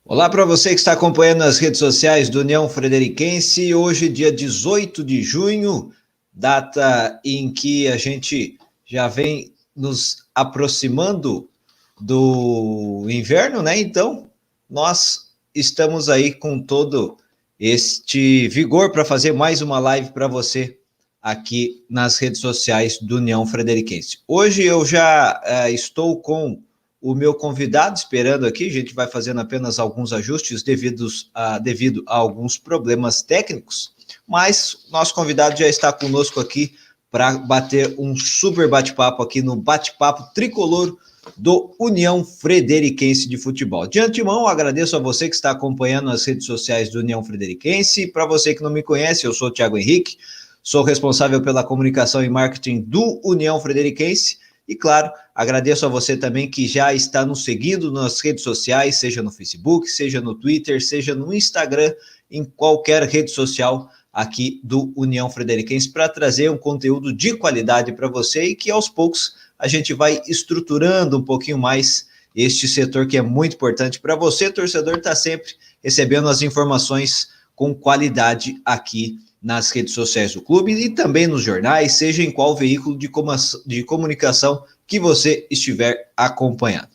Olá para você que está acompanhando as redes sociais do União Frederiquense. Hoje, dia 18 de junho, data em que a gente já vem nos aproximando do inverno, né? Então, nós estamos aí com todo este vigor para fazer mais uma live para você aqui nas redes sociais do União Frederiquense. Hoje eu já estou com o meu convidado esperando aqui. A gente vai fazendo apenas alguns ajustes devido a alguns problemas técnicos, mas nosso convidado já está conosco aqui para bater um super bate-papo aqui no Bate-Papo Tricolor do União Frederiquense de Futebol. De antemão, agradeço a você que está acompanhando as redes sociais do União Frederiquense. Para você que não me conhece, eu sou o Thiago Henrique, sou responsável pela comunicação e marketing do União Frederiquense. E, claro, agradeço a você também que já está nos seguindo nas redes sociais, seja no Facebook, seja no Twitter, seja no Instagram, em qualquer rede social aqui do União Frederiquense, para trazer um conteúdo de qualidade para você e que, aos poucos, a gente vai estruturando um pouquinho mais este setor que é muito importante para você, torcedor, estar sempre recebendo as informações com qualidade aqui nas redes sociais do clube e também nos jornais, seja em qual veículo de comunicação que você estiver acompanhando.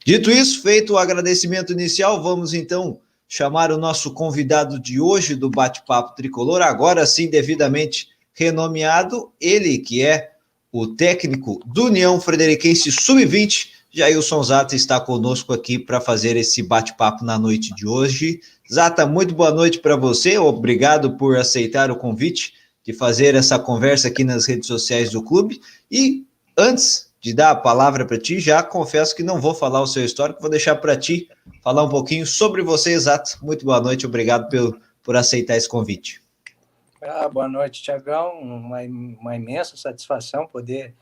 Dito isso, feito o agradecimento inicial, vamos então chamar o nosso convidado de hoje do Bate-Papo Tricolor, agora sim devidamente renomeado, ele que é o técnico do União Frederiquense Sub-20, Jailson Zata, está conosco aqui para fazer esse bate-papo na noite de hoje. Zata, muito boa noite para você, obrigado por aceitar o convite de fazer essa conversa aqui nas redes sociais do clube. E antes de dar a palavra para ti, já confesso que não vou falar o seu histórico, vou deixar para ti falar um pouquinho sobre você, Zata. Muito boa noite, obrigado por aceitar esse convite. Boa noite, Thiagão, uma imensa satisfação poder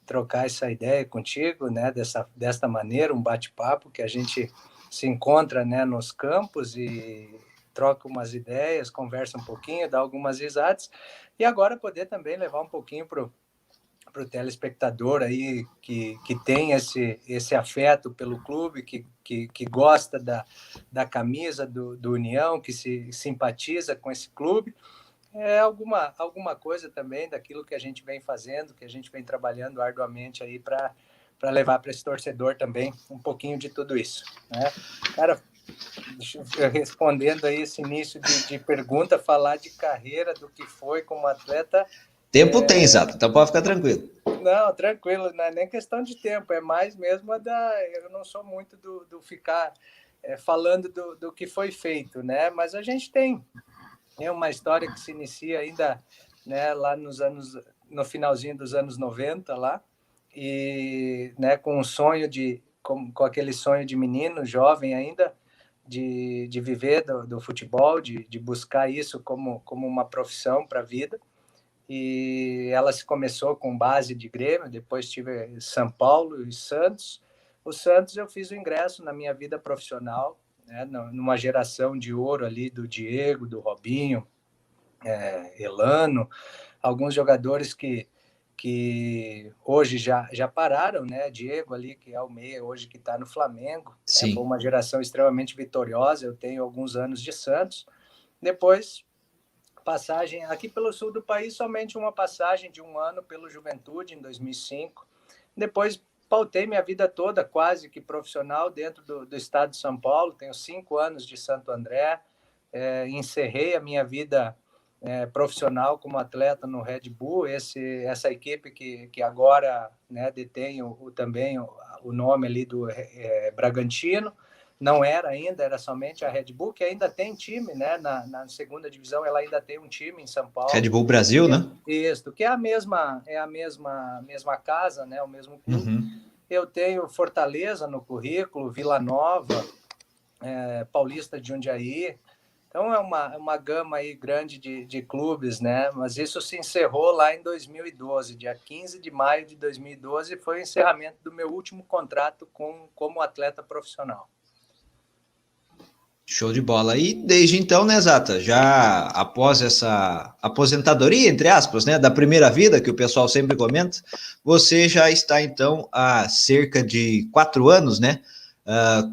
trocar essa ideia contigo, né, desta maneira, um bate-papo que a gente se encontra, né, nos campos e troca umas ideias, conversa um pouquinho, dá algumas risadas, e agora poder também levar um pouquinho para o telespectador aí que tem esse afeto pelo clube, que gosta da camisa do União, que se simpatiza com esse clube. É alguma coisa também daquilo que a gente vem fazendo, que a gente vem trabalhando arduamente aí para levar para esse torcedor também um pouquinho de tudo isso, né? Cara, respondendo aí esse início de pergunta, falar de carreira, do que foi como atleta... Tempo tem, Zata, então pode ficar tranquilo. Não, tranquilo, não é nem questão de tempo, é mais mesmo eu não sou muito do ficar falando do que foi feito, né? Mas a gente tem uma história que se inicia ainda, né, lá no finalzinho dos anos 90 lá, e, né, com um sonho com aquele sonho de menino jovem ainda de viver do futebol, de buscar isso como uma profissão para a vida. E ela se começou com base de Grêmio, depois tive São Paulo e Santos. O Santos eu fiz o ingresso na minha vida profissional, né, numa geração de ouro ali do Diego, do Robinho, Elano, alguns jogadores que hoje já pararam, né? Diego ali, que é o meia hoje que está no Flamengo. Foi uma geração extremamente vitoriosa. Eu tenho alguns anos de Santos. Depois, passagem aqui pelo sul do país, somente uma passagem de um ano pelo Juventude, em 2005. Depois, pautei minha vida toda, quase que profissional, dentro do estado de São Paulo. Tenho 5 anos de Santo André. Encerrei a minha vida profissional como atleta no Red Bull, essa equipe que agora, né, detém também o nome ali do Bragantino. Não era ainda, era somente a Red Bull, que ainda tem time, né? Na segunda divisão ela ainda tem um time em São Paulo. Red Bull Brasil, né? Isso, que é a mesma casa, né? O mesmo clube. Uhum. Eu tenho Fortaleza no currículo, Vila Nova, Paulista de Jundiaí. Então, é uma gama aí grande de clubes, né? Mas isso se encerrou lá em 2012. Dia 15 de maio de 2012 foi o encerramento do meu último contrato como atleta profissional. Show de bola. E desde então, né, Zata, já após essa aposentadoria, entre aspas, né, da primeira vida, que o pessoal sempre comenta, você já está, então, há cerca de 4 anos, né,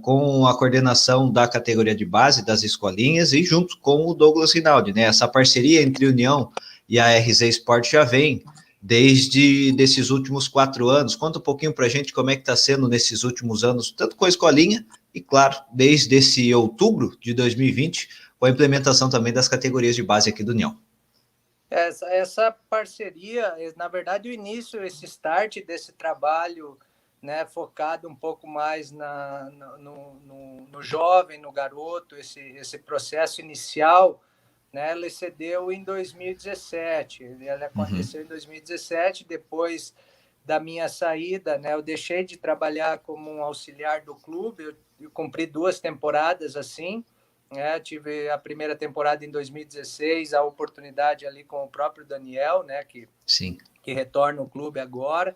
com a coordenação da categoria de base das escolinhas e junto com o Douglas Rinaldi, né? Essa parceria entre a União e a RZ Sport já vem desde desses últimos 4 anos. Conta um pouquinho para a gente como é que está sendo nesses últimos anos, tanto com a escolinha e, claro, desde esse outubro de 2020, com a implementação também das categorias de base aqui do União. Essa parceria, na verdade, o início, esse start desse trabalho, né, focado um pouco mais no jovem, no garoto, esse processo inicial, né, ele se deu em 2017. Ele aconteceu em 2017, depois da minha saída, né, eu deixei de trabalhar como um auxiliar do clube, eu cumpri 2 temporadas assim, né, tive a primeira temporada em 2016, a oportunidade ali com o próprio Daniel, né, que retorna ao clube agora.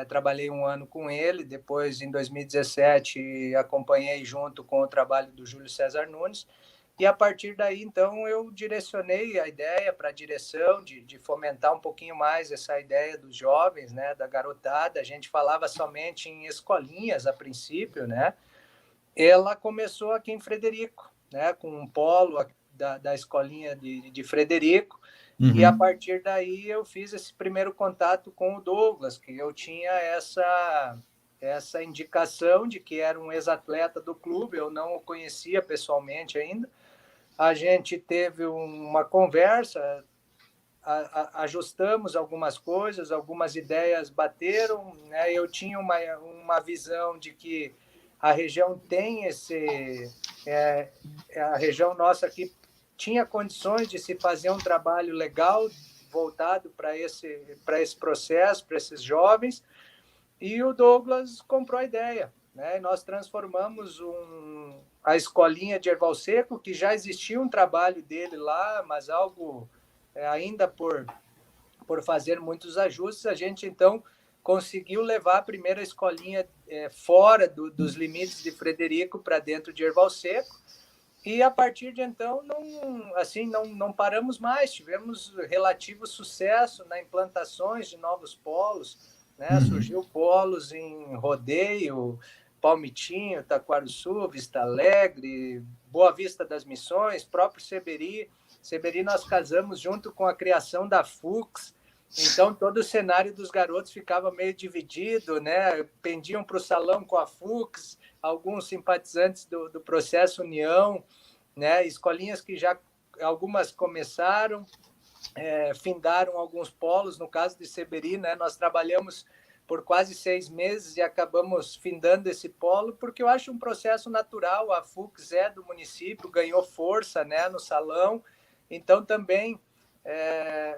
Trabalhei 1 ano com ele, depois em 2017 acompanhei junto com o trabalho do Júlio César Nunes, e a partir daí, então, eu direcionei a ideia para a direção de fomentar um pouquinho mais essa ideia dos jovens, né, da garotada. A gente falava somente em escolinhas a princípio, né? Ela começou aqui em Frederico, né, com um polo da escolinha de Frederico, e a partir daí eu fiz esse primeiro contato com o Douglas, que eu tinha essa indicação de que era um ex-atleta do clube, eu não o conhecia pessoalmente ainda. A gente teve uma conversa, ajustamos algumas coisas, algumas ideias bateram, né? Eu tinha uma visão de que a região tem a região nossa aqui tinha condições de se fazer um trabalho legal voltado para esse processo, para esses jovens, e o Douglas comprou a ideia, né? E nós transformamos a escolinha de Erval Seco, que já existia um trabalho dele lá, mas algo ainda por fazer muitos ajustes, a gente então conseguiu levar a primeira escolinha fora dos limites de Frederico para dentro de Erval Seco, e a partir de então não paramos mais, tivemos relativo sucesso na implantações de novos polos, né? Surgiu polos em Rodeio, Palmitinho, Taquarussu, Vista Alegre, Boa Vista das Missões, próprio Seberi. Seberi nós casamos junto com a criação da FUX, então todo o cenário dos garotos ficava meio dividido, né? Pendiam para o salão com a FUX, alguns simpatizantes do processo União, né? Escolinhas que já algumas começaram, findaram alguns polos. No caso de Seberi, né? Nós trabalhamos por quase 6 meses e acabamos findando esse polo, porque eu acho um processo natural. A FUX é do município, ganhou força, né, no salão, então também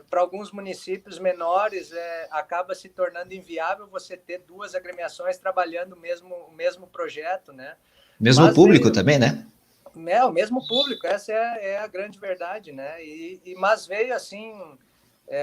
para alguns municípios menores acaba se tornando inviável você ter 2 agremiações trabalhando o mesmo projeto, né? Mesmo público também, né? O mesmo público, essa é a grande verdade, né? Mas veio assim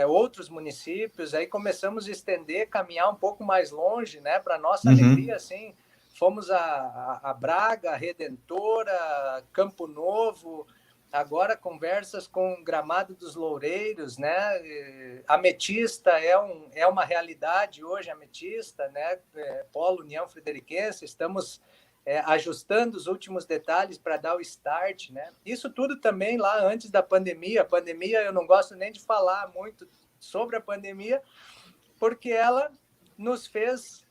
outros municípios, aí começamos a estender, caminhar um pouco mais longe, né? Para nossa alegria, assim, fomos a Braga, Redentora, Campo Novo, agora conversas com Gramado dos Loureiros, né? Ametista é uma realidade hoje, Ametista, né? Polo União Frederiquense, estamos ajustando os últimos detalhes para dar o start, né? Isso tudo também lá antes da pandemia. A pandemia, eu não gosto nem de falar muito sobre a pandemia, porque ela nos fez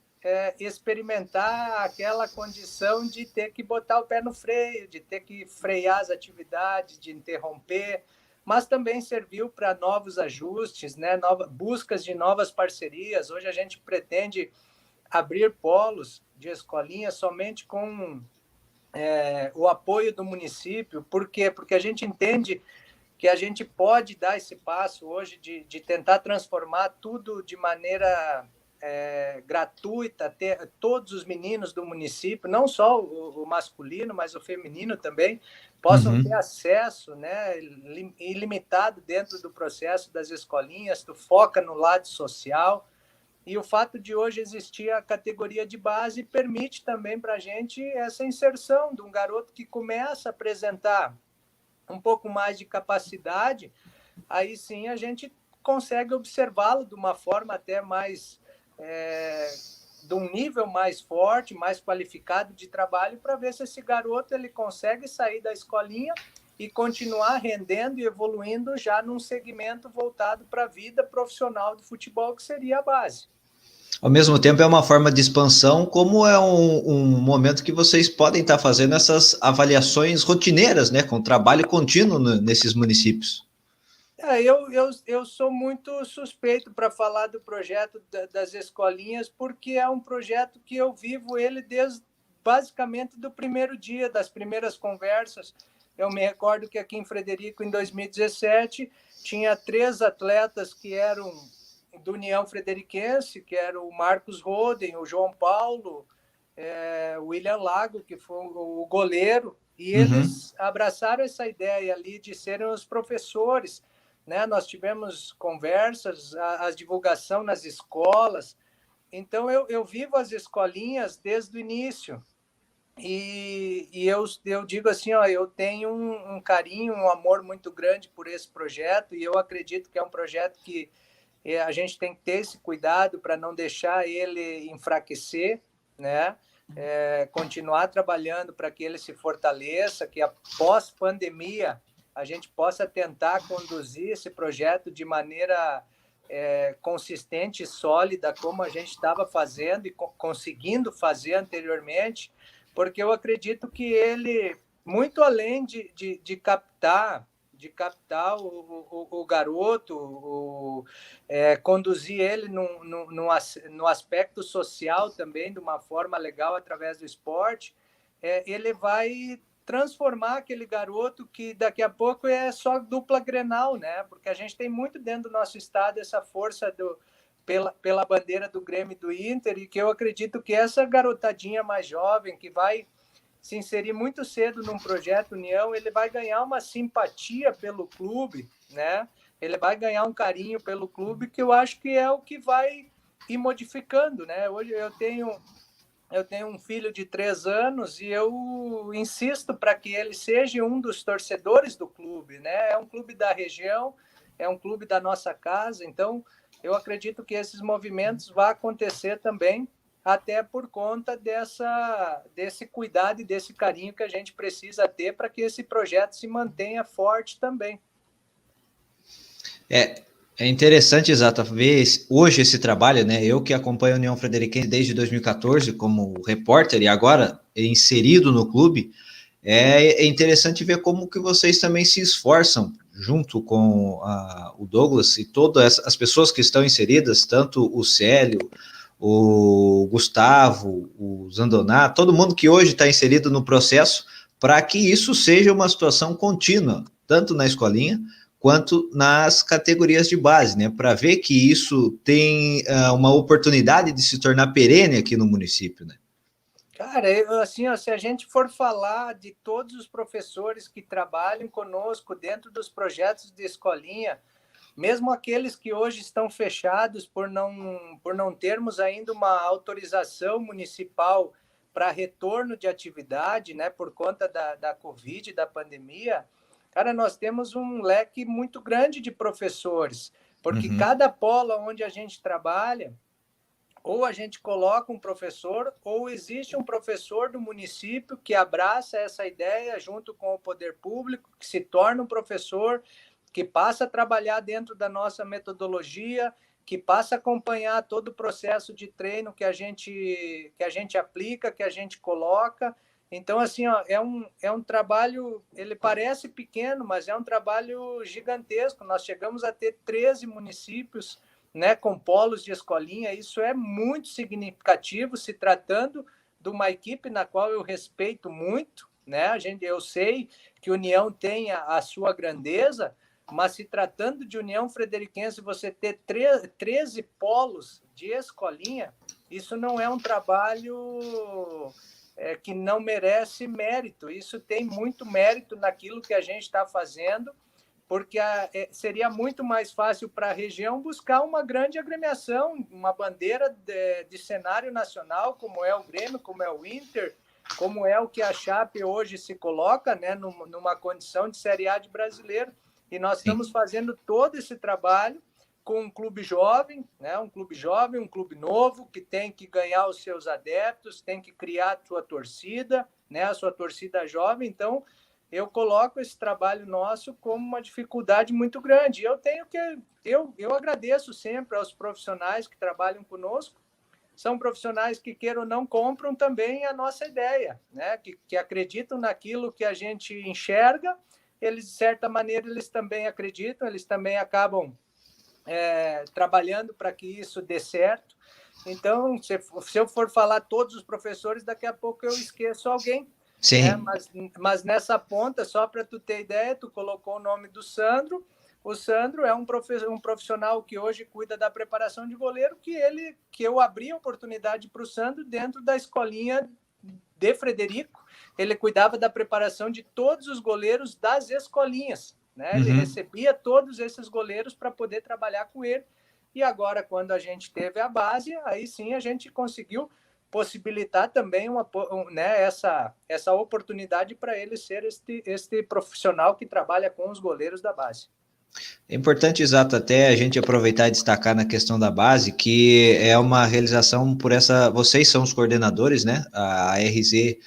experimentar aquela condição de ter que botar o pé no freio, de ter que frear as atividades, de interromper, mas também serviu para novos ajustes, né? Buscas de novas parcerias. Hoje a gente pretende abrir polos de escolinha somente com o apoio do município. Por quê? Porque a gente entende que a gente pode dar esse passo hoje de tentar transformar tudo de maneira gratuita, ter todos os meninos do município, não só o masculino, mas o feminino também, possam ter acesso, né, ilimitado dentro do processo das escolinhas. Tu foca no lado social, e o fato de hoje existir a categoria de base permite também para a gente essa inserção de um garoto que começa a apresentar um pouco mais de capacidade. Aí sim a gente consegue observá-lo de uma forma até mais de um nível mais forte, mais qualificado de trabalho, para ver se esse garoto ele consegue sair da escolinha e continuar rendendo e evoluindo já num segmento voltado para a vida profissional do futebol, que seria a base. Ao mesmo tempo, é uma forma de expansão, como é um momento que vocês podem estar fazendo essas avaliações rotineiras, né, com trabalho contínuo nesses municípios. Eu sou muito suspeito para falar do projeto das escolinhas, porque é um projeto que eu vivo ele desde basicamente do primeiro dia, das primeiras conversas. Eu me recordo que aqui em Frederico, em 2017, tinha 3 atletas que eram do União Frederiquense, que eram o Marcos Roden, o João Paulo, o William Lago, que foi o goleiro, e eles abraçaram essa ideia ali de serem os professores, né? Nós tivemos conversas, a divulgação nas escolas. Então, eu vivo as escolinhas desde o início. Eu digo assim, ó, eu tenho um carinho, um amor muito grande por esse projeto, e eu acredito que é um projeto que a gente tem que ter esse cuidado para não deixar ele enfraquecer, né? Continuar trabalhando para que ele se fortaleça, que após pandemia a gente possa tentar conduzir esse projeto de maneira consistente e sólida, como a gente estava fazendo e conseguindo fazer anteriormente, porque eu acredito que ele, muito além de captar o garoto, conduzir ele no aspecto social também, de uma forma legal, através do esporte, ele vai transformar aquele garoto que daqui a pouco é só dupla Grenal, né? Porque a gente tem muito dentro do nosso estado essa força pela bandeira do Grêmio e do Inter, e que eu acredito que essa garotadinha mais jovem, que vai se inserir muito cedo num projeto União, ele vai ganhar uma simpatia pelo clube, né? Ele vai ganhar um carinho pelo clube, que eu acho que é o que vai ir modificando, né? Hoje eu tenho um filho de 3 anos e eu insisto para que ele seja um dos torcedores do clube, né? É um clube da região, é um clube da nossa casa, então eu acredito que esses movimentos vão acontecer também, até por conta desse cuidado e desse carinho que a gente precisa ter para que esse projeto se mantenha forte também. É interessante, Exato, ver hoje esse trabalho, né? Eu que acompanho a União Frederiquense desde 2014 como repórter e agora inserido no clube, é interessante ver como que vocês também se esforçam junto com o Douglas e todas as pessoas que estão inseridas, tanto o Célio, o Gustavo, o Zandoná, todo mundo que hoje está inserido no processo, para que isso seja uma situação contínua, tanto na escolinha quanto nas categorias de base, né? Para ver que isso tem uma oportunidade de se tornar perene aqui no município, né? Cara, assim, ó, se a gente for falar de todos os professores que trabalham conosco dentro dos projetos de escolinha, mesmo aqueles que hoje estão fechados por não termos ainda uma autorização municipal para retorno de atividade, né, por conta da Covid, da pandemia, cara, nós temos um leque muito grande de professores, porque cada polo onde a gente trabalha, ou a gente coloca um professor, ou existe um professor do município que abraça essa ideia junto com o poder público, que se torna um professor, que passa a trabalhar dentro da nossa metodologia, que passa a acompanhar todo o processo de treino que a gente aplica, que a gente coloca. Então, assim, ó, é um trabalho, ele parece pequeno, mas é um trabalho gigantesco. Nós chegamos a ter 13 municípios, né, com polos de escolinha. Isso é muito significativo, se tratando de uma equipe na qual eu respeito muito, né? Eu sei que União tem a sua grandeza, mas se tratando de União Frederiquense, você ter 13 polos de escolinha, isso não é um trabalho que não merece mérito. Isso tem muito mérito naquilo que a gente está fazendo, porque seria muito mais fácil para a região buscar uma grande agremiação, uma bandeira de cenário nacional, como é o Grêmio, como é o Inter, como é o que a Chape hoje se coloca, né, numa condição de Série A de brasileiro. E nós estamos fazendo todo esse trabalho com um clube jovem, né? Um clube jovem, um clube novo, que tem que ganhar os seus adeptos, tem que criar a sua torcida, né? A sua torcida jovem. Então, eu coloco esse trabalho nosso como uma dificuldade muito grande. Eu agradeço sempre aos profissionais que trabalham conosco. São profissionais que, queiram ou não, compram também a nossa ideia, né? Que acreditam naquilo que a gente enxerga. Eles, de certa maneira, eles também acreditam, eles também acabam trabalhando para que isso dê certo. Então, se eu for falar todos os professores, daqui a pouco eu esqueço alguém. Sim. Né? Mas nessa ponta, só para tu ter ideia, tu colocou o nome do Sandro. O Sandro é um profissional que hoje cuida da preparação de goleiro, que eu abri a oportunidade para o Sandro dentro da escolinha de Frederico. Ele cuidava da preparação de todos os goleiros das escolinhas. Né? Ele recebia todos esses goleiros para poder trabalhar com ele. E agora, quando a gente teve a base, aí sim a gente conseguiu possibilitar também essa oportunidade para ele ser este profissional que trabalha com os goleiros da base. É importante, exato, até a gente aproveitar e destacar na questão da base, que é uma realização por essa, vocês são os coordenadores, né? A RZ,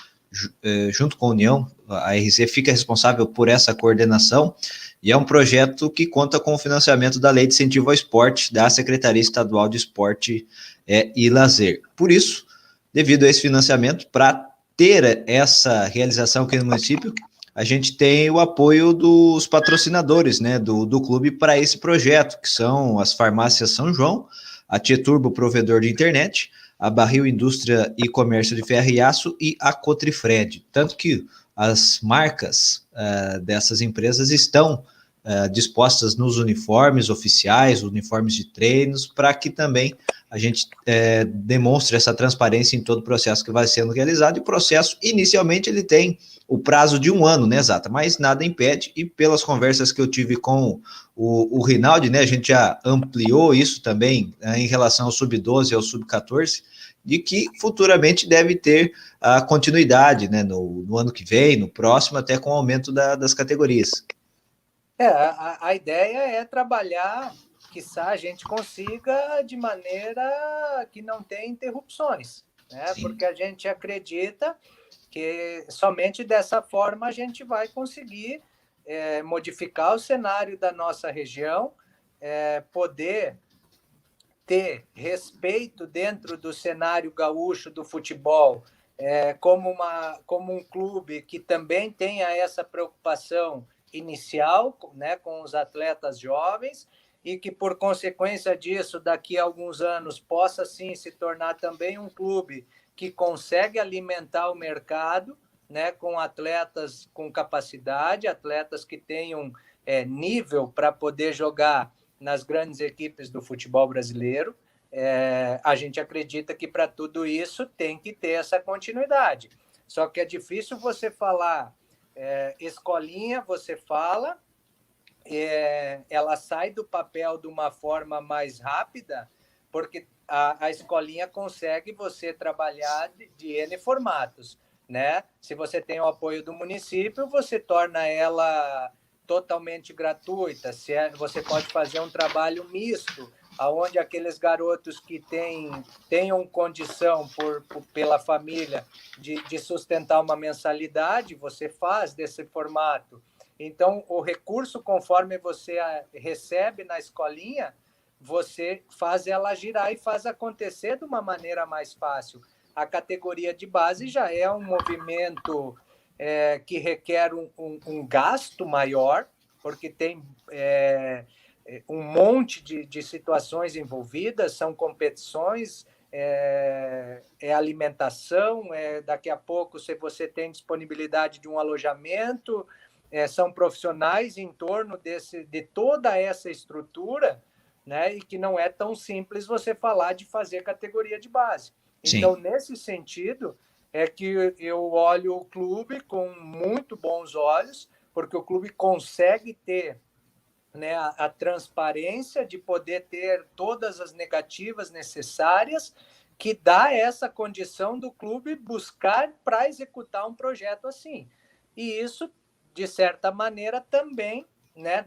junto com a União, a RZ fica responsável por essa coordenação, e é um projeto que conta com o financiamento da Lei de Incentivo ao Esporte, da Secretaria Estadual de Esporte e Lazer. Por isso, devido a esse financiamento, para ter essa realização aqui no município, a gente tem o apoio dos patrocinadores, né, do clube para esse projeto, que são as farmácias São João, a Tieturbo, provedor de internet, a Barril Indústria e Comércio de Ferro e Aço e a Cotrifred. Tanto que as marcas dessas empresas estão dispostas nos uniformes oficiais, uniformes de treinos, para que também a gente demonstre essa transparência em todo o processo que vai sendo realizado. E o processo, inicialmente, ele tem o prazo de 1 ano, né, Exata? Mas nada impede, e pelas conversas que eu tive com o Rinaldi, né, a gente já ampliou isso também em relação ao sub-12 e ao sub-14, de que futuramente deve ter a continuidade, né, no ano que vem, no próximo, até com o aumento das categorias. A ideia é trabalhar, quiçá a gente consiga de maneira que não tenha interrupções, né? Sim. Porque a gente acredita que somente dessa forma a gente vai conseguir modificar o cenário da nossa região, poder ter respeito dentro do cenário gaúcho do futebol, como um clube que também tenha essa preocupação inicial, né, com os atletas jovens, e que, por consequência disso, daqui a alguns anos, possa sim se tornar também um clube que consegue alimentar o mercado, né, com atletas com capacidade, atletas que tenham nível para poder jogar nas grandes equipes do futebol brasileiro. A gente acredita que para tudo isso tem que ter essa continuidade. Só que é difícil você falar escolinha, você fala, ela sai do papel de uma forma mais rápida, porque a escolinha consegue você trabalhar de N formatos, né? Se você tem o apoio do município, você torna ela totalmente gratuita. Você pode fazer um trabalho misto, aonde aqueles garotos que tenham condição pela família de sustentar uma mensalidade, você faz desse formato. Então, o recurso, conforme você recebe na escolinha, você faz ela girar e faz acontecer de uma maneira mais fácil. A categoria de base já é um movimento que requer um gasto maior, porque tem um monte de situações envolvidas, são competições, alimentação, daqui a pouco, se você tem disponibilidade de um alojamento, são profissionais em torno de toda essa estrutura, né, e que não é tão simples você falar de fazer categoria de base. Sim. Então, nesse sentido, é que eu olho o clube com muito bons olhos, porque o clube consegue ter, né, a transparência de poder ter todas as negativas necessárias, que dá essa condição do clube buscar para executar um projeto assim. E isso, de certa maneira, também né,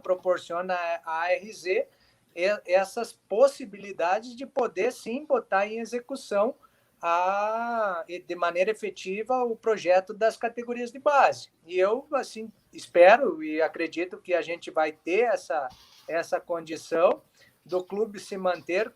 proporciona a ARZ essas possibilidades de poder, sim, botar em execução de maneira efetiva o projeto das categorias de base. E eu, assim, espero e acredito que a gente vai ter essa condição do clube se manter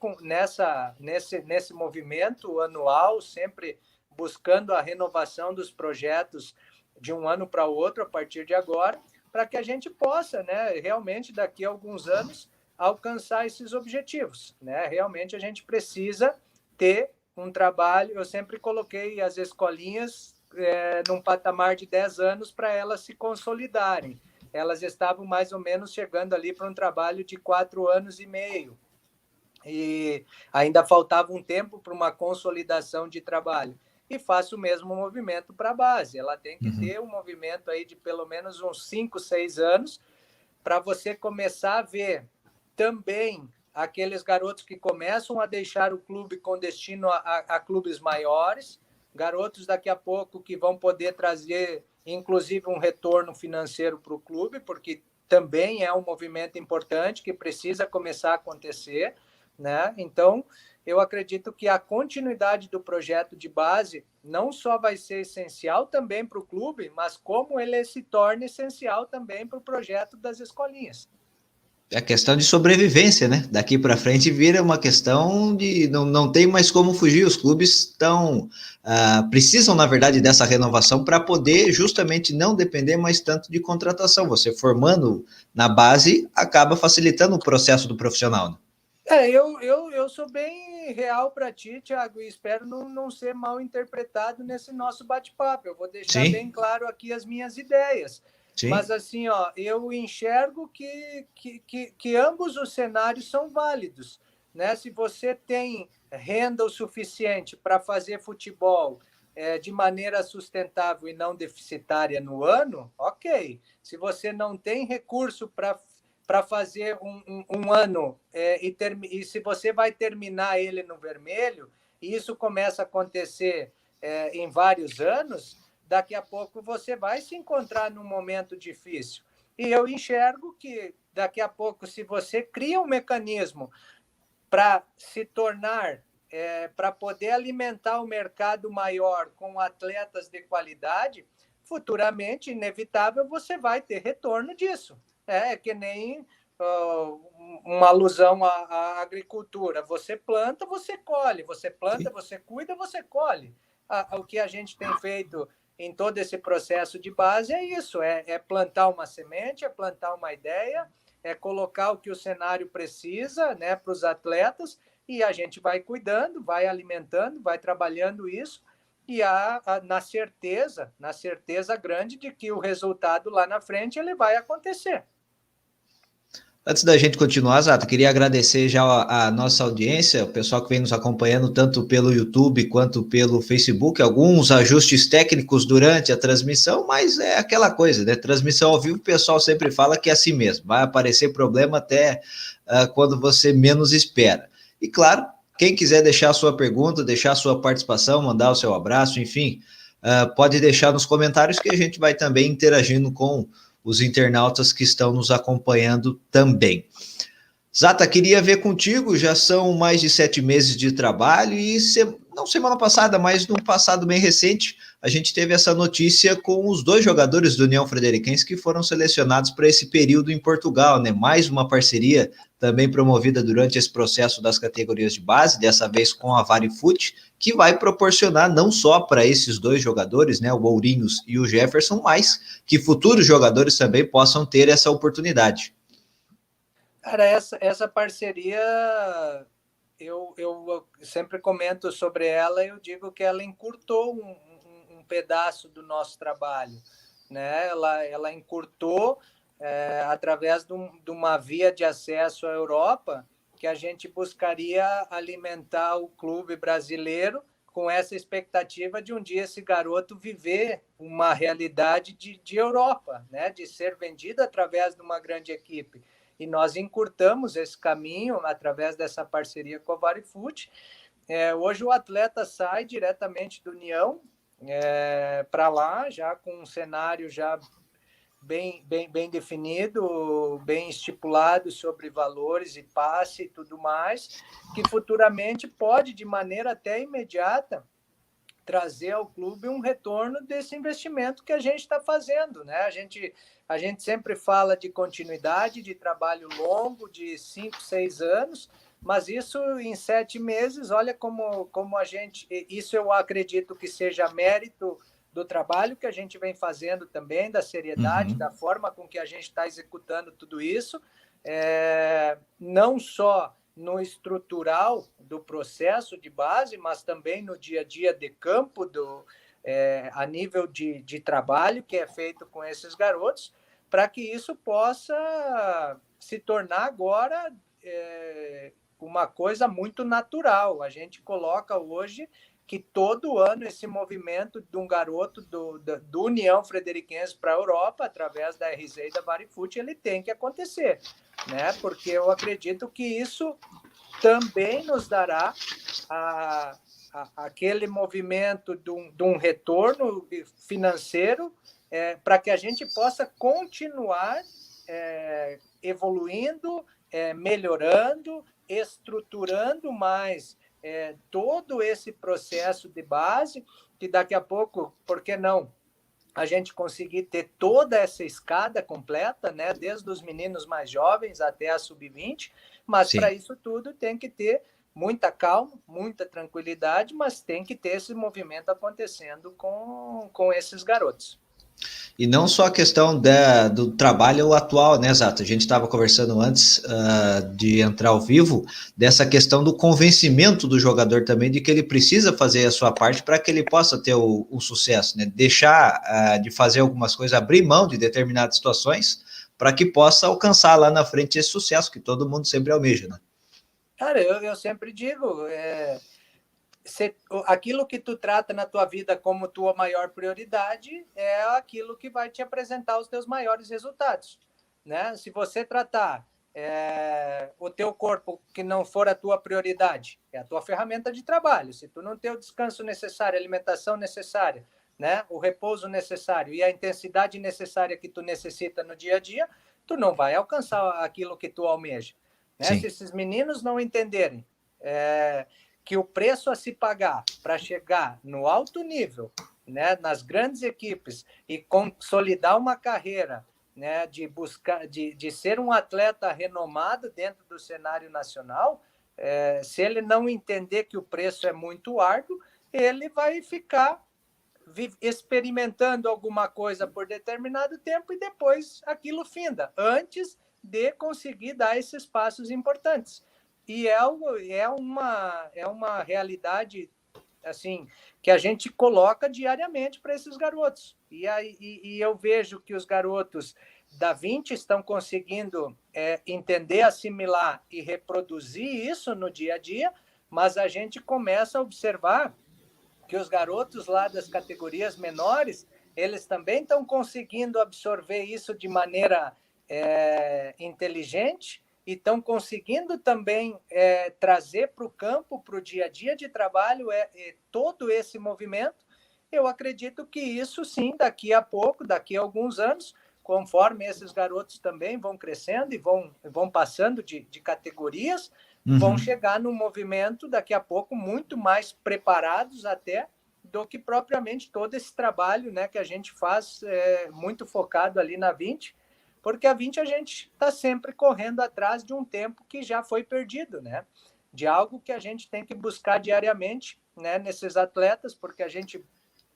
nesse movimento anual, sempre buscando a renovação dos projetos de um ano para o outro a partir de agora, para que a gente possa, né, realmente, daqui a alguns anos, alcançar esses objetivos. Né? Realmente a gente precisa ter um trabalho, eu sempre coloquei as escolinhas num patamar de 10 anos para elas se consolidarem. Elas estavam mais ou menos chegando ali para um trabalho de 4 anos e meio. E ainda faltava um tempo para uma consolidação de trabalho. E faço o mesmo movimento para a base. Ela tem que ter um movimento aí de pelo menos uns 5, 6 anos para você começar a ver também aqueles garotos que começam a deixar o clube com destino a clubes maiores, garotos daqui a pouco que vão poder trazer, inclusive, um retorno financeiro para o clube, porque também é um movimento importante que precisa começar a acontecer, né? Então, eu acredito que a continuidade do projeto de base não só vai ser essencial também para o clube, mas como ele se torna essencial também para o projeto das escolinhas. É questão de sobrevivência, né? Daqui para frente vira uma questão de não tem mais como fugir. Os clubes precisam, na verdade, dessa renovação para poder justamente não depender mais tanto de contratação. Você formando na base acaba facilitando o processo do profissional. Né? Eu sou bem real para ti, Thiago, e espero não ser mal interpretado nesse nosso bate-papo. Eu vou deixar bem claro aqui as minhas ideias. Sim. Mas, assim, eu enxergo que ambos os cenários são válidos. Né? Se você tem renda o suficiente para fazer futebol de maneira sustentável e não deficitária no ano, ok. Se você não tem recurso para fazer um ano e se você vai terminar ele no vermelho, e isso começa a acontecer em vários anos, daqui a pouco você vai se encontrar num momento difícil. E eu enxergo que daqui a pouco, se você cria um mecanismo para se tornar, para poder alimentar o mercado maior com atletas de qualidade, futuramente, inevitável, você vai ter retorno disso. É que nem uma alusão à agricultura. Você planta, você colhe. Você planta, você cuida, você colhe. O que a gente tem feito em todo esse processo de base é isso, é plantar uma semente, é plantar uma ideia, é colocar o que o cenário precisa, né, para os atletas, e a gente vai cuidando, vai alimentando, vai trabalhando isso, e na certeza grande de que o resultado lá na frente ele vai acontecer. Antes da gente continuar, Zata, queria agradecer já a nossa audiência, o pessoal que vem nos acompanhando tanto pelo YouTube quanto pelo Facebook, alguns ajustes técnicos durante a transmissão, mas é aquela coisa, né? Transmissão ao vivo, o pessoal sempre fala que é assim mesmo, vai aparecer problema até quando você menos espera. E claro, quem quiser deixar a sua pergunta, deixar a sua participação, mandar o seu abraço, enfim, pode deixar nos comentários que a gente vai também interagindo com os internautas que estão nos acompanhando também. Zata, queria ver contigo, já são mais de 7 meses de trabalho e, não semana passada, mas no passado bem recente, a gente teve essa notícia com os 2 jogadores do União Frederiquense que foram selecionados para esse período em Portugal, né? Mais uma parceria também promovida durante esse processo das categorias de base, dessa vez com a Varifute, que vai proporcionar não só para esses 2 jogadores, né, o Ourinhos e o Jefferson, mas que futuros jogadores também possam ter essa oportunidade. Cara, essa parceria, eu sempre comento sobre ela, eu digo que ela encurtou um pedaço do nosso trabalho. Né? Ela encurtou através de uma via de acesso à Europa, que a gente buscaria alimentar o clube brasileiro com essa expectativa de um dia esse garoto viver uma realidade de Europa, né? De ser vendido através de uma grande equipe. E nós encurtamos esse caminho através dessa parceria com a Varifute. Hoje o atleta sai diretamente do União para lá, já com um cenário já bem definido, bem estipulado sobre valores e passe e tudo mais, que futuramente pode, de maneira até imediata, trazer ao clube um retorno desse investimento que a gente está fazendo, né? A gente sempre fala de continuidade, de trabalho longo, de 5, 6 anos, mas isso em 7 meses, olha como a gente... Isso eu acredito que seja mérito do trabalho que a gente vem fazendo também, da seriedade, da forma com que a gente está executando tudo isso, não só no estrutural do processo de base, mas também no dia a dia de campo, a nível de trabalho que é feito com esses garotos, para que isso possa se tornar agora uma coisa muito natural. A gente coloca hoje que todo ano esse movimento de um garoto do União Frederiquense para a Europa, através da RZ e da Varifute, ele tem que acontecer, né? Porque eu acredito que isso também nos dará aquele movimento de um retorno financeiro para que a gente possa continuar evoluindo, melhorando, estruturando mais todo esse processo de base, que daqui a pouco, por que não, a gente conseguir ter toda essa escada completa, né, desde os meninos mais jovens até a sub-20, mas para isso tudo tem que ter muita calma, muita tranquilidade, mas tem que ter esse movimento acontecendo com esses garotos. E não só a questão do trabalho atual, né, Zato? A gente estava conversando antes de entrar ao vivo, dessa questão do convencimento do jogador também, de que ele precisa fazer a sua parte para que ele possa ter o sucesso, né? Deixar de fazer algumas coisas, abrir mão de determinadas situações, para que possa alcançar lá na frente esse sucesso que todo mundo sempre almeja, né? Cara, eu sempre digo... aquilo que tu trata na tua vida como tua maior prioridade é aquilo que vai te apresentar os teus maiores resultados, né? Se você tratar o teu corpo que não for a tua prioridade, é a tua ferramenta de trabalho. Se tu não ter o descanso necessário, a alimentação necessária, né, o repouso necessário e a intensidade necessária que tu necessita no dia a dia, tu não vai alcançar aquilo que tu almeja, né? Se esses meninos não entenderem que o preço a se pagar para chegar no alto nível, né, nas grandes equipes e consolidar uma carreira, né, de ser um atleta renomado dentro do cenário nacional, se ele não entender que o preço é muito árduo, ele vai ficar experimentando alguma coisa por determinado tempo e depois aquilo finda, antes de conseguir dar esses passos importantes. E é uma realidade assim que a gente coloca diariamente para esses garotos. E eu vejo que os garotos da 20 estão conseguindo entender, assimilar e reproduzir isso no dia a dia, mas a gente começa a observar que os garotos lá das categorias menores, eles também estão conseguindo absorver isso de maneira inteligente, e estão conseguindo também trazer para o campo, para o dia a dia de trabalho, todo esse movimento. Eu acredito que isso, sim, daqui a pouco, daqui a alguns anos, conforme esses garotos também vão crescendo e vão passando de categorias, vão chegar num movimento, daqui a pouco, muito mais preparados até do que propriamente todo esse trabalho, né, que a gente faz muito focado ali na 20, porque a 20 a gente está sempre correndo atrás de um tempo que já foi perdido, né? De algo que a gente tem que buscar diariamente, né, nesses atletas, porque a gente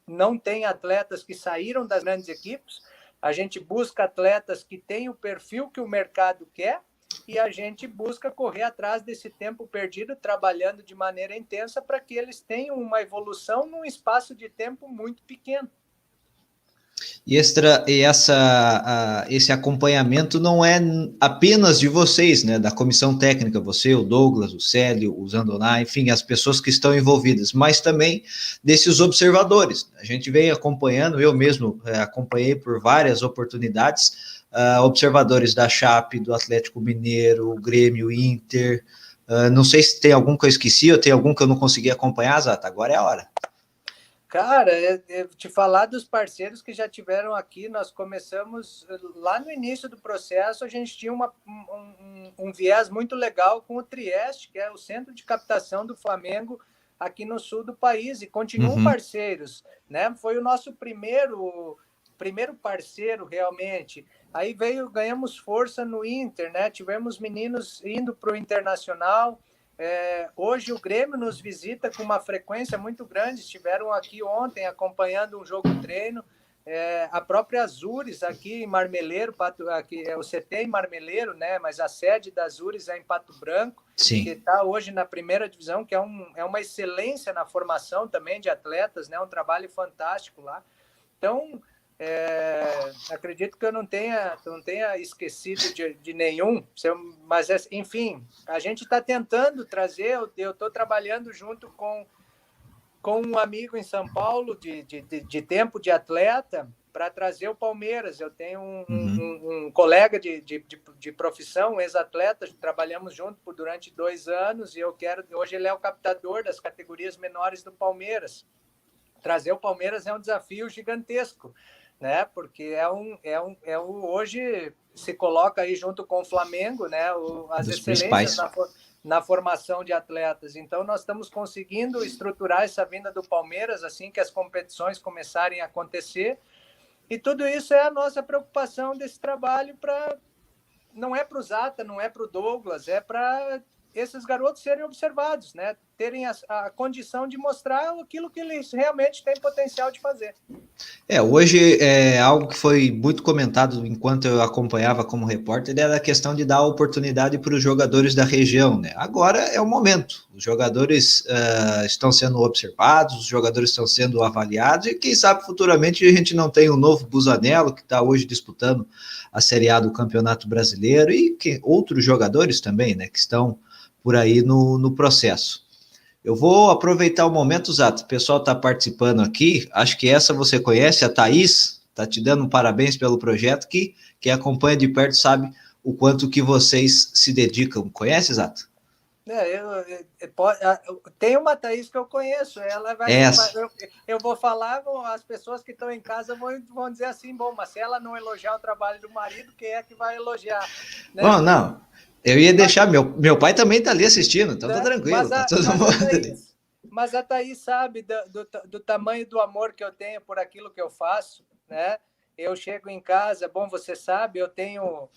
não tem atletas que saíram das grandes equipes, a gente busca atletas que têm o perfil que o mercado quer e a gente busca correr atrás desse tempo perdido, trabalhando de maneira intensa para que eles tenham uma evolução num espaço de tempo muito pequeno. Esse acompanhamento não é apenas de vocês, né, da comissão técnica, você, o Douglas, o Célio, o Zandoná, enfim, as pessoas que estão envolvidas, mas também desses observadores. A gente vem acompanhando, eu mesmo acompanhei por várias oportunidades, observadores da Chape, do Atlético Mineiro, o Grêmio, Inter, não sei se tem algum que eu esqueci, ou tem algum que eu não consegui acompanhar, Zata, agora é a hora. Cara, te falar dos parceiros que já tiveram aqui, nós começamos lá no início do processo, a gente tinha um viés muito legal com o Trieste, que é o centro de captação do Flamengo aqui no sul do país, e continuam parceiros, né? Foi o nosso primeiro parceiro realmente. Aí ganhamos força no Inter, né? Tivemos meninos indo para o Internacional. Hoje o Grêmio nos visita com uma frequência muito grande, estiveram aqui ontem acompanhando um jogo-treino, a própria Azures aqui em Marmeleiro, aqui é o CT em Marmeleiro, né? Mas a sede da Azures é em Pato Branco, Sim. que está hoje na primeira divisão, que é uma excelência na formação também de atletas, né? Um trabalho fantástico lá. Então, acredito que eu não tenha esquecido de nenhum, mas, enfim, a gente está tentando trazer, eu estou trabalhando junto com um amigo em São Paulo de tempo de atleta para trazer o Palmeiras. Eu tenho um colega de profissão, ex-atleta, trabalhamos junto durante 2 anos, e hoje ele é o captador das categorias menores do Palmeiras. Trazer o Palmeiras é um desafio gigantesco, né? Porque hoje se coloca aí junto com o Flamengo, né? As excelências na formação de atletas. Então, nós estamos conseguindo estruturar essa vinda do Palmeiras assim que as competições começarem a acontecer. E tudo isso é a nossa preocupação desse trabalho não é para o Zata, não é para o Douglas, é para esses garotos serem observados, né? Terem a condição de mostrar aquilo que eles realmente têm potencial de fazer. Hoje algo que foi muito comentado enquanto eu acompanhava como repórter era a questão de dar oportunidade para os jogadores da região, né? Agora é o momento, os jogadores estão sendo observados, os jogadores estão sendo avaliados, e quem sabe futuramente a gente não tem um novo Busanello que está hoje disputando a Série A do Campeonato Brasileiro, e outros jogadores também, né, que estão por aí no processo. Eu vou aproveitar o momento, Zato. O pessoal está participando aqui. Acho que essa você conhece, a Thaís. Está te dando parabéns pelo projeto. Quem acompanha de perto sabe o quanto que vocês se dedicam. Conhece, Zato? Tem uma Thaís que eu conheço. Ela eu vou falar, as pessoas que estão em casa vão dizer assim: bom, mas se ela não elogiar o trabalho do marido, quem é que vai elogiar? Né? Bom, não. Eu ia deixar, meu pai também está ali assistindo, então tá tranquilo, tá todo mundo ali. Mas a Thaís sabe do tamanho do amor que eu tenho por aquilo que eu faço, né? Eu chego em casa, bom, você sabe, eu tenho...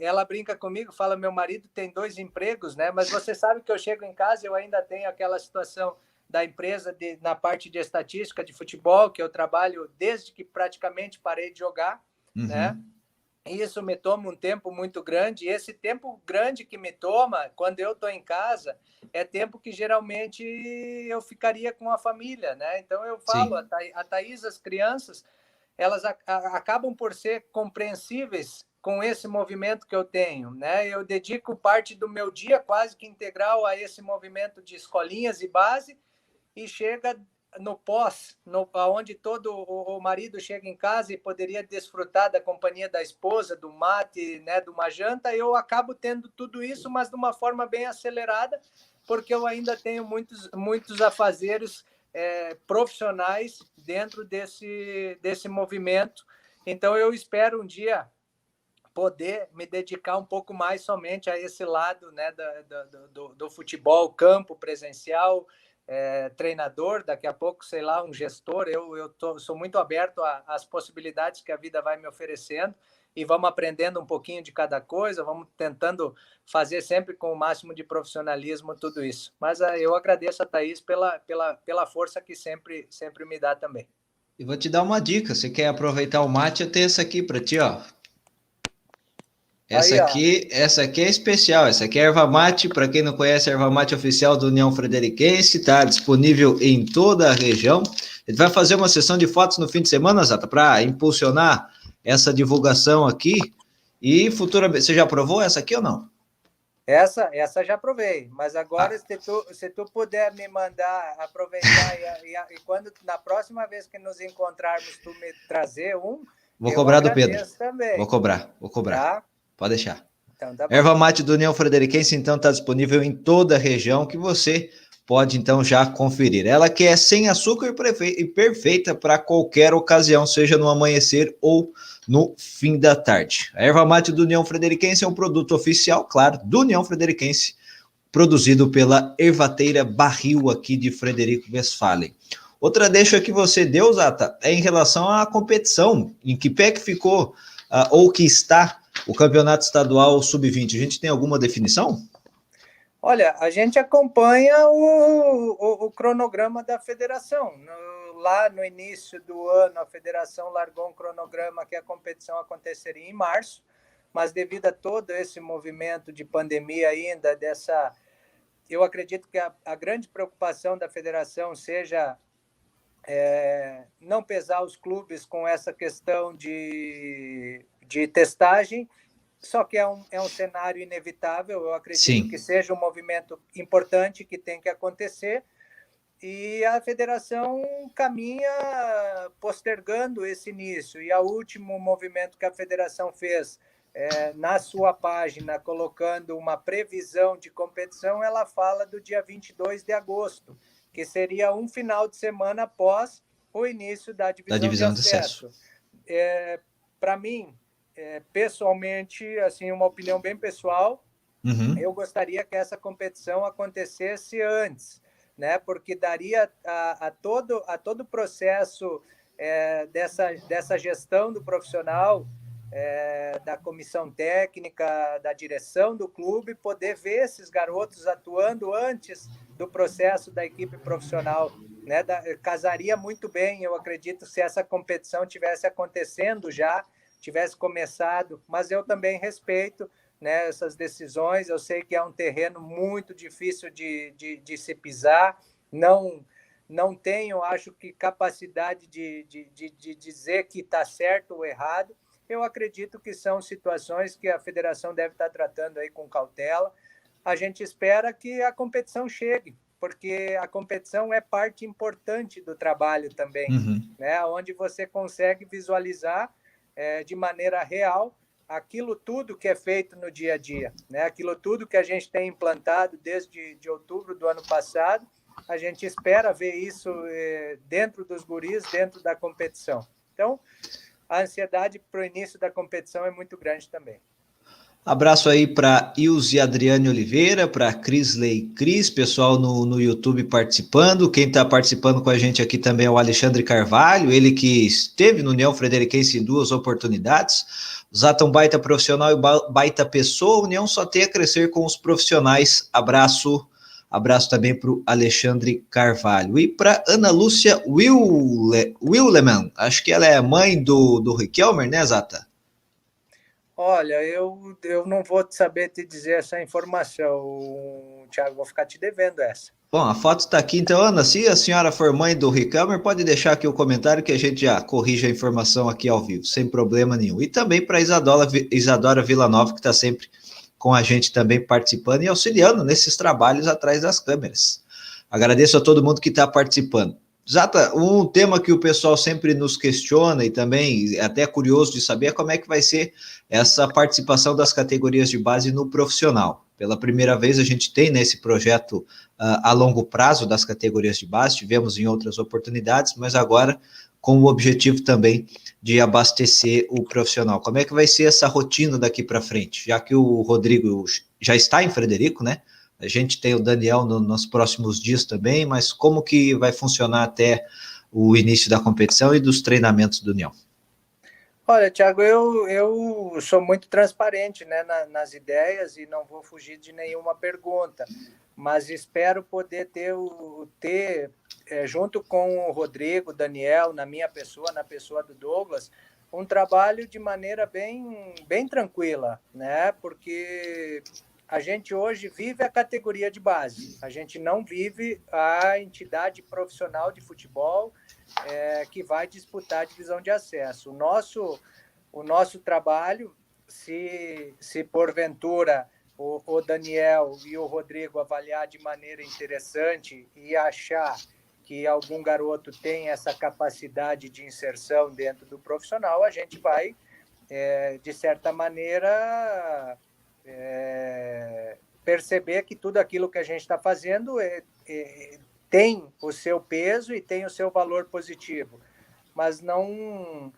ela brinca comigo, fala, meu marido tem 2 empregos, né? Mas você sabe que eu chego em casa, eu ainda tenho aquela situação da empresa na parte de estatística de futebol, que eu trabalho desde que praticamente parei de jogar, né? Isso me toma um tempo muito grande, e esse tempo grande que me toma, quando eu estou em casa, é tempo que geralmente eu ficaria com a família, né? Então eu falo, a Thaís, as crianças, elas acabam por ser compreensíveis com esse movimento que eu tenho, né? Eu dedico parte do meu dia quase que integral a esse movimento de escolinhas e base, e chega no pós, onde todo o marido chega em casa e poderia desfrutar da companhia da esposa, do mate, né, de uma janta, eu acabo tendo tudo isso, mas de uma forma bem acelerada, porque eu ainda tenho muitos afazeres profissionais dentro desse movimento. Então, eu espero um dia poder me dedicar um pouco mais somente a esse lado, né, do futebol, campo presencial, treinador, daqui a pouco, sei lá, um gestor. Sou muito aberto às possibilidades que a vida vai me oferecendo, e vamos aprendendo um pouquinho de cada coisa, vamos tentando fazer sempre com o máximo de profissionalismo tudo isso. Mas eu agradeço a Thaís pela força que sempre me dá também. E vou te dar uma dica, você quer aproveitar o mate, eu tenho essa aqui para ti, ó. Essa aqui é especial, essa aqui é erva mate, para quem não conhece, a erva mate oficial do União Frederiquense, está disponível em toda a região. A gente vai fazer uma sessão de fotos no fim de semana, Zata, para impulsionar essa divulgação aqui, e futuramente, você já provou essa aqui ou não? Essa já provei, mas agora se tu puder me mandar aproveitar e quando na próxima vez que nos encontrarmos tu me trazer vou cobrar do Pedro também. Vou cobrar, tá? Pode deixar. Então, tá bom. Erva mate do União Frederiquense, então, está disponível em toda a região, que você pode então já conferir. Ela que é sem açúcar e perfeita para qualquer ocasião, seja no amanhecer ou no fim da tarde. A erva mate do União Frederiquense é um produto oficial, claro, do União Frederiquense, produzido pela Ervateira Barril aqui de Frederico Westphalen. Outra deixa que você deu, Zata, é em relação à competição, em que pé que ficou ou que está o Campeonato Estadual Sub-20. A gente tem alguma definição? Olha, a gente acompanha o cronograma da federação. Lá no início do ano, a federação largou um cronograma que a competição aconteceria em março, mas devido a todo esse movimento de pandemia ainda, eu acredito que a grande preocupação da federação seja não pesar os clubes com essa questão de testagem. Só que é um cenário inevitável, eu acredito que seja um movimento importante que tem que acontecer, e a federação caminha postergando esse início. E o último movimento que a federação fez na sua página, colocando uma previsão de competição, ela fala do dia 22 de agosto, que seria um final de semana após o início da divisão de acesso. Para mim, pessoalmente, assim, uma opinião bem pessoal, eu gostaria que essa competição acontecesse antes, né? Porque daria a todo o processo dessa gestão do profissional, da comissão técnica, da direção do clube, poder ver esses garotos atuando antes do processo da equipe profissional, né? Casaria muito bem, eu acredito, se essa competição tivesse acontecendo já, tivesse começado, mas eu também respeito, né, essas decisões. Eu sei que é um terreno muito difícil de se pisar, não tenho, acho que, capacidade de dizer que está certo ou errado. Eu acredito que são situações que a federação deve estar tratando aí com cautela. A gente espera que a competição chegue, porque a competição é parte importante do trabalho também, né, onde você consegue visualizar de maneira real aquilo tudo que é feito no dia a dia, né? Aquilo tudo que a gente tem implantado desde outubro do ano passado, a gente espera ver isso dentro dos guris, dentro da competição. Então, a ansiedade para o início da competição é muito grande também. Abraço aí para Ilse Adriane Oliveira, para Crisley Cris, pessoal no YouTube participando. Quem está participando com a gente aqui também é o Alexandre Carvalho, ele que esteve no União Frederiquense em 2 oportunidades. Zata um baita profissional e baita pessoa. A União só tem a crescer com os profissionais. Abraço também para o Alexandre Carvalho. E para Ana Lúcia Willeman, acho que ela é mãe do Riquelmer, né, Zata? Olha, eu não vou saber te dizer essa informação, Thiago, vou ficar te devendo essa. Bom, a foto está aqui, então, Ana, se a senhora for mãe do Ricamer, pode deixar aqui o comentário que a gente já corrige a informação aqui ao vivo, sem problema nenhum. E também para Isadora Villanova, que está sempre com a gente também participando e auxiliando nesses trabalhos atrás das câmeras. Agradeço a todo mundo que está participando. Zata, um tema que o pessoal sempre nos questiona e também é até curioso de saber é como é que vai ser essa participação das categorias de base no profissional. Pela primeira vez a gente tem nesse projeto a longo prazo das categorias de base, tivemos em outras oportunidades, mas agora com o objetivo também de abastecer o profissional. Como é que vai ser essa rotina daqui para frente? Já que o Rodrigo já está em Frederico, né? A gente tem o Daniel nos próximos dias também, mas como que vai funcionar até o início da competição e dos treinamentos do União? Olha, Thiago, eu sou muito transparente, né, nas ideias e não vou fugir de nenhuma pergunta, mas espero poder ter junto com o Rodrigo, Daniel, na minha pessoa, na pessoa do Douglas, um trabalho de maneira bem tranquila, né? Porque a gente hoje vive a categoria de base, a gente não vive a entidade profissional de futebol que vai disputar a divisão de acesso. O nosso trabalho, se porventura o Daniel e o Rodrigo avaliar de maneira interessante e achar que algum garoto tem essa capacidade de inserção dentro do profissional, a gente vai, de certa maneira, perceber que tudo aquilo que a gente está fazendo tem o seu peso e tem o seu valor positivo. Mas não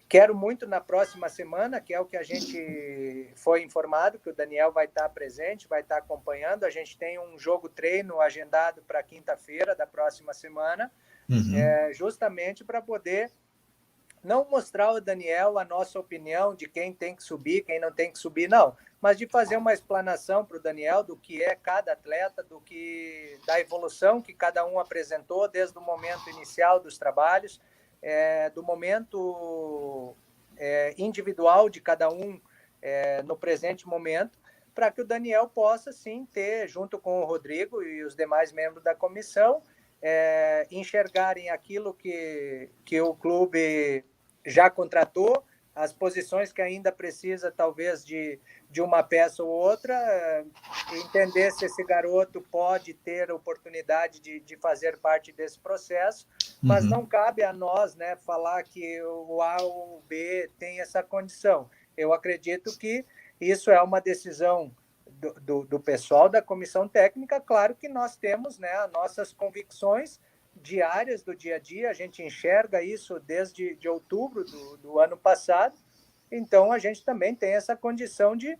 quero muito na próxima semana, que é o que a gente foi informado, que o Daniel vai estar presente, vai estar acompanhando. A gente tem um jogo treino agendado para quinta-feira da próxima semana, justamente para poder não mostrar ao Daniel a nossa opinião de quem tem que subir, quem não tem que subir, não, mas de fazer uma explanação para o Daniel do que é cada atleta, da evolução que cada um apresentou desde o momento inicial dos trabalhos, do momento individual de cada um no presente momento, para que o Daniel possa, sim, ter, junto com o Rodrigo e os demais membros da comissão, enxergarem aquilo que o clube já contratou, as posições que ainda precisa, talvez, de uma peça ou outra, entender se esse garoto pode ter oportunidade de fazer parte desse processo, mas não cabe a nós, né, falar que o A ou o B tem essa condição. Eu acredito que isso é uma decisão do pessoal da comissão técnica. Claro que nós temos, né, as nossas convicções diárias do dia a dia, a gente enxerga isso desde outubro do ano passado, então a gente também tem essa condição de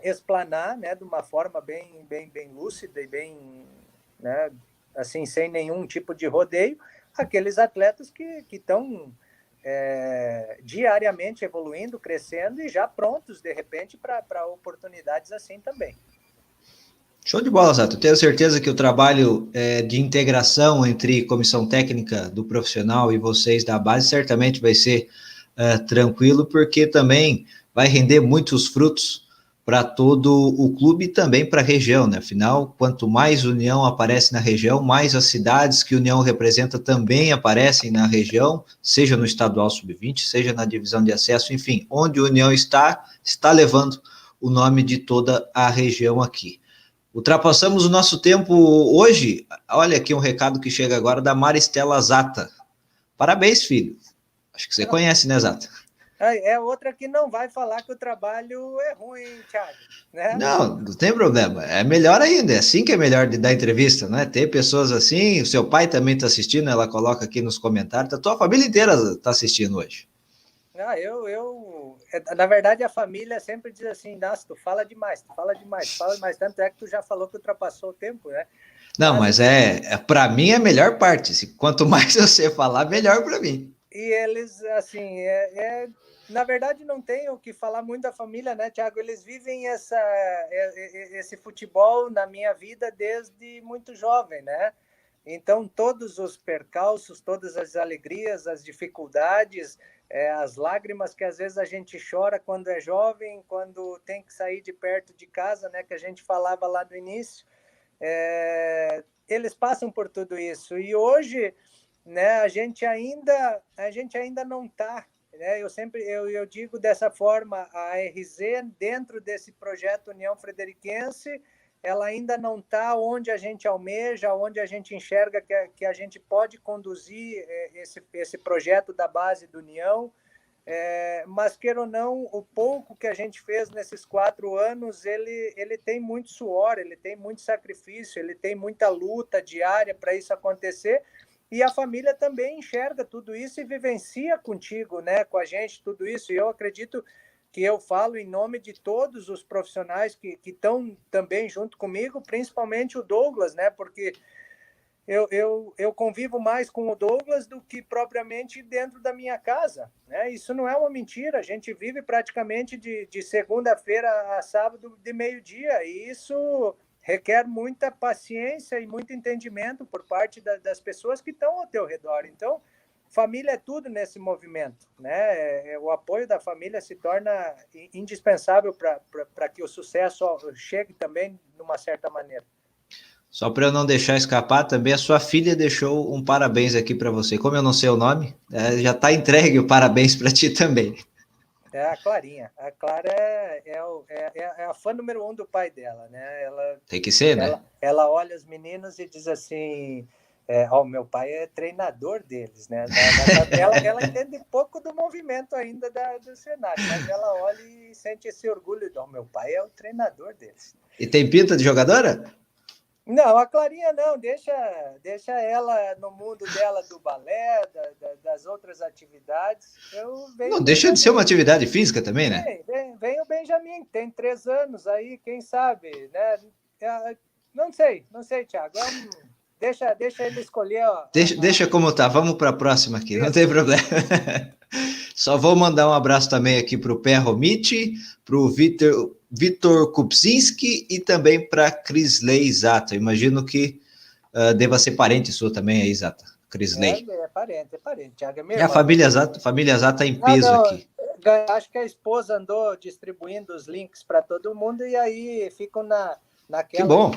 explanar, né, de uma forma bem lúcida e bem, né, assim, sem nenhum tipo de rodeio, aqueles atletas que estão diariamente evoluindo, crescendo e já prontos, de repente, para oportunidades assim também. Show de bola, Zato. Tenho certeza que o trabalho de integração entre comissão técnica do profissional e vocês da base certamente vai ser tranquilo, porque também vai render muitos frutos para todo o clube e também para a região, né? Afinal, quanto mais União aparece na região, mais as cidades que União representa também aparecem na região, seja no estadual sub-20, seja na divisão de acesso, enfim, onde a União está levando o nome de toda a região aqui. Ultrapassamos o nosso tempo hoje. Olha aqui um recado que chega agora da Maristela Zata. Parabéns, filho. Acho que você conhece, né, Zata? É outra que não vai falar que o trabalho é ruim, Thiago. Né? Não tem problema. É melhor ainda. É assim que é melhor de dar entrevista, né? Ter pessoas assim. O seu pai também está assistindo, ela coloca aqui nos comentários. A tua família inteira está assistindo hoje. Na verdade, a família sempre diz assim, nossa, tu fala demais, tanto é que tu já falou que ultrapassou o tempo, né? Não, mas para mim é a melhor parte. Quanto mais você falar, melhor para mim. E eles, assim, na verdade, não tem o que falar muito da família, né, Thiago? Eles vivem esse futebol na minha vida desde muito jovem, né? Então, todos os percalços, todas as alegrias, as dificuldades, as lágrimas que às vezes a gente chora quando é jovem, quando tem que sair de perto de casa, né, que a gente falava lá no início, eles passam por tudo isso. E hoje, né, a gente ainda não está, né? Eu digo dessa forma, a RZ dentro desse projeto União Frederiquense, ela ainda não está onde a gente almeja, onde a gente enxerga que a gente pode conduzir esse projeto da base do União, mas queira ou não, o pouco que a gente fez nesses 4 anos, ele tem muito suor, ele tem muito sacrifício, ele tem muita luta diária para isso acontecer, e a família também enxerga tudo isso e vivencia contigo, né, com a gente, tudo isso. E eu acredito que eu falo em nome de todos os profissionais que estão também junto comigo, principalmente o Douglas, né, porque eu convivo mais com o Douglas do que propriamente dentro da minha casa, né? Isso não é uma mentira, a gente vive praticamente de segunda-feira a sábado de meio-dia, e isso requer muita paciência e muito entendimento por parte das pessoas que estão ao teu redor. Então, família é tudo nesse movimento, né? O apoio da família se torna indispensável para que o sucesso chegue também de uma certa maneira. Só para eu não deixar escapar, também a sua filha deixou um parabéns aqui para você. Como eu não sei o nome, já está entregue o parabéns para ti também. É a Clarinha. A Clara é a fã número 1 do pai dela, né? Tem que ser, né? Ela olha os meninos e diz assim: Meu pai é treinador deles, né? Ela entende pouco do movimento ainda do cenário, mas ela olha e sente esse orgulho. Meu pai é o treinador deles. E tem pinta de jogadora? Não, a Clarinha não, deixa ela no mundo dela do balé, das outras atividades. Não deixa de ser uma atividade física também, né? Vem o Benjamin, tem 3 anos aí, quem sabe, né? Não sei, Thiago. Deixa ele escolher. Deixa como tá, vamos para a próxima aqui, não tem problema. Só vou mandar um abraço também aqui para o Pé Romiti, para o Vitor Kupczynski e também para Crisley Zata. Imagino que deva ser parente sua também aí, Zata. Crisley. É parente, Thiago. É minha irmã. A família Zata em peso aqui. Acho que a esposa andou distribuindo os links para todo mundo e aí ficam naquela. Que bom.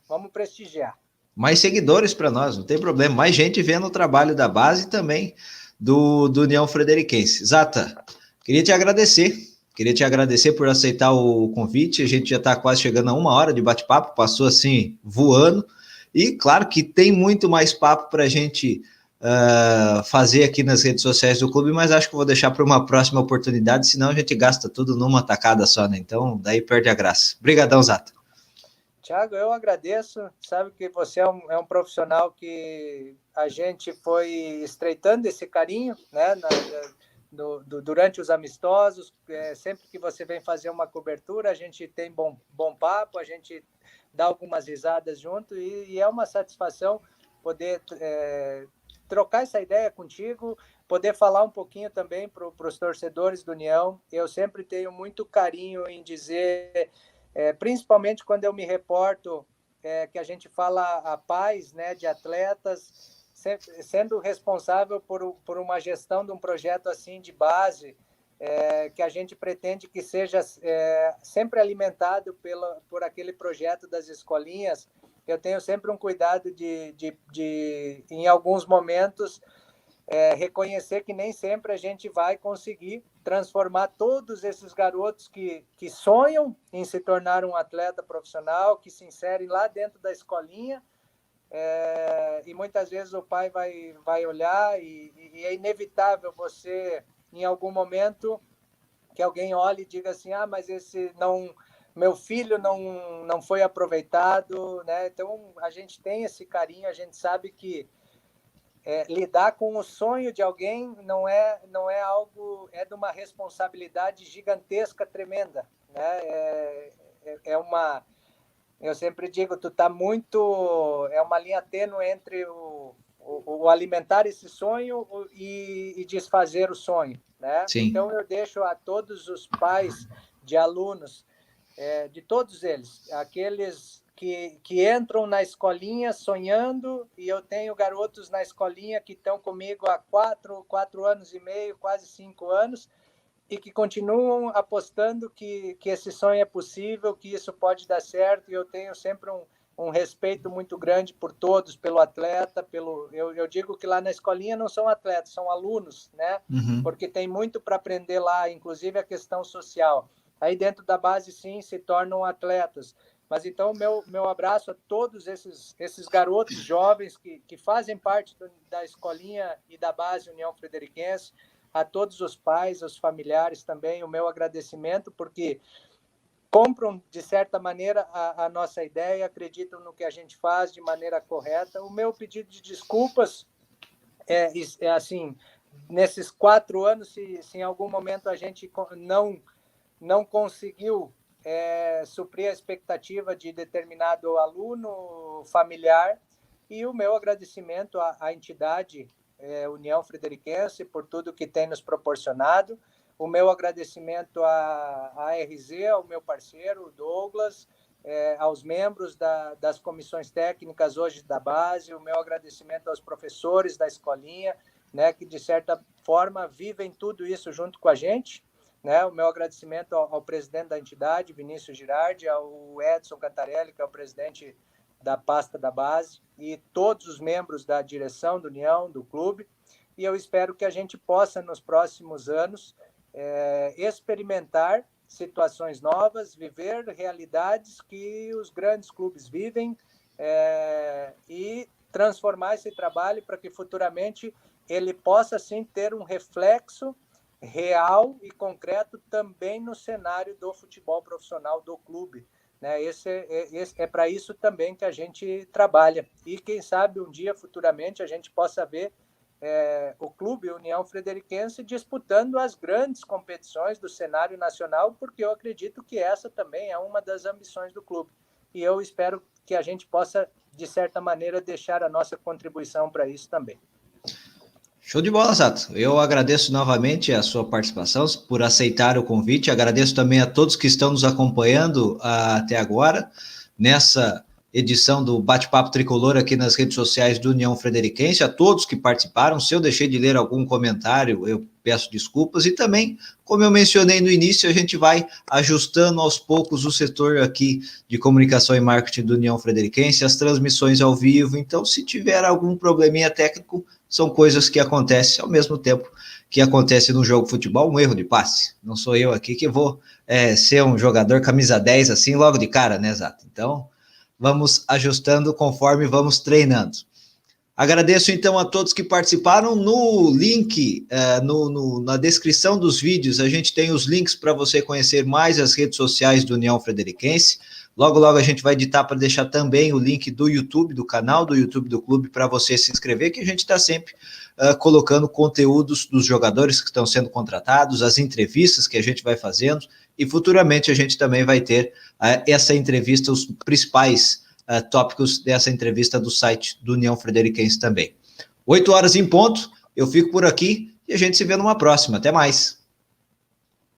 Vamos prestigiar. Mais seguidores para nós, não tem problema. Mais gente vendo o trabalho da base e também do União Frederiquense. Zata, queria te agradecer por aceitar o convite. A gente já está quase chegando a 1 hora de bate-papo, passou assim voando. E claro que tem muito mais papo para a gente fazer aqui nas redes sociais do clube, mas acho que vou deixar para uma próxima oportunidade, senão a gente gasta tudo numa tacada só, né? Então daí perde a graça. Obrigadão, Zata. Thiago, eu agradeço. Sabe que você é um profissional que a gente foi estreitando esse carinho, né? Durante os amistosos, sempre que você vem fazer uma cobertura, a gente tem bom papo, a gente dá algumas risadas junto e é uma satisfação poder trocar essa ideia contigo, poder falar um pouquinho também para os torcedores do União. Eu sempre tenho muito carinho em dizer... principalmente quando eu me reporto que a gente fala a paz, né, de atletas, sendo responsável por uma gestão de um projeto assim de base, que a gente pretende que seja sempre alimentado por aquele projeto das escolinhas. Eu tenho sempre um cuidado de em alguns momentos, reconhecer que nem sempre a gente vai conseguir transformar todos esses garotos que sonham em se tornar um atleta profissional, que se inserem lá dentro da escolinha, e muitas vezes o pai vai olhar e é inevitável você, em algum momento, que alguém olhe e diga assim, mas meu filho não foi aproveitado, né? Então, a gente tem esse carinho, a gente sabe que lidar com o sonho de alguém não é algo, é de uma responsabilidade gigantesca, tremenda, né? Eu sempre digo, tu tá muito, é uma linha tênue entre o alimentar esse sonho e desfazer o sonho, né? Sim. Então eu deixo a todos os pais de alunos, de todos eles, aqueles que entram na escolinha sonhando, e eu tenho garotos na escolinha que estão comigo há 4 anos e meio, quase 5 anos, e que continuam apostando que esse sonho é possível, que isso pode dar certo, e eu tenho sempre um respeito muito grande por todos, pelo atleta, eu digo que lá na escolinha não são atletas, são alunos, né? Uhum. Porque tem muito para aprender lá, inclusive a questão social. Aí dentro da base, sim, se tornam atletas. Mas então, meu abraço a todos esses garotos jovens que fazem parte da escolinha e da base União Frederiquense, a todos os pais, os familiares também, o meu agradecimento, porque compram, de certa maneira, a nossa ideia, acreditam no que a gente faz de maneira correta. O meu pedido de desculpas é assim, nesses 4 anos, se em algum momento a gente não conseguiu suprir a expectativa de determinado aluno, familiar, e o meu agradecimento à entidade União Frederiquense por tudo que tem nos proporcionado, o meu agradecimento à RZ, ao meu parceiro, Douglas, aos membros das comissões técnicas hoje da base, o meu agradecimento aos professores da escolinha, né, que de certa forma vivem tudo isso junto com a gente, né? O meu agradecimento ao presidente da entidade, Vinícius Girardi, ao Edson Cantarelli, que é o presidente da pasta da base, e todos os membros da direção do União, do clube, e eu espero que a gente possa, nos próximos anos, experimentar situações novas, viver realidades que os grandes clubes vivem, e transformar esse trabalho para que futuramente ele possa, sim, ter um reflexo real e concreto também no cenário do futebol profissional do clube, né? É para isso também que a gente trabalha. E quem sabe um dia, futuramente, a gente possa ver o Clube União Frederiquense disputando as grandes competições do cenário nacional, porque eu acredito que essa também é uma das ambições do clube. E eu espero que a gente possa, de certa maneira, deixar a nossa contribuição para isso também. Show de bola, Sato. Eu agradeço novamente a sua participação, por aceitar o convite. Agradeço também a todos que estão nos acompanhando até agora, nessa edição do Bate-Papo Tricolor aqui nas redes sociais do União Frederiquense, a todos que participaram. Se eu deixei de ler algum comentário, eu peço desculpas. E também, como eu mencionei no início, a gente vai ajustando aos poucos o setor aqui de comunicação e marketing do União Frederiquense, as transmissões ao vivo. Então, se tiver algum probleminha técnico, são coisas que acontecem ao mesmo tempo que acontece no jogo de futebol, um erro de passe. Não sou eu aqui que vou ser um jogador camisa 10 assim logo de cara, né, Zato? Então, vamos ajustando conforme vamos treinando. Agradeço então a todos que participaram. No link, na descrição dos vídeos, a gente tem os links para você conhecer mais as redes sociais do União Frederiquense. Logo, logo a gente vai editar para deixar também o link do YouTube, do canal do YouTube do clube, para você se inscrever, que a gente está sempre colocando conteúdos dos jogadores que estão sendo contratados, as entrevistas que a gente vai fazendo, e futuramente a gente também vai ter essa entrevista, os principais tópicos dessa entrevista do site do União Frederiquense também. 8 horas em ponto, eu fico por aqui e a gente se vê numa próxima. Até mais.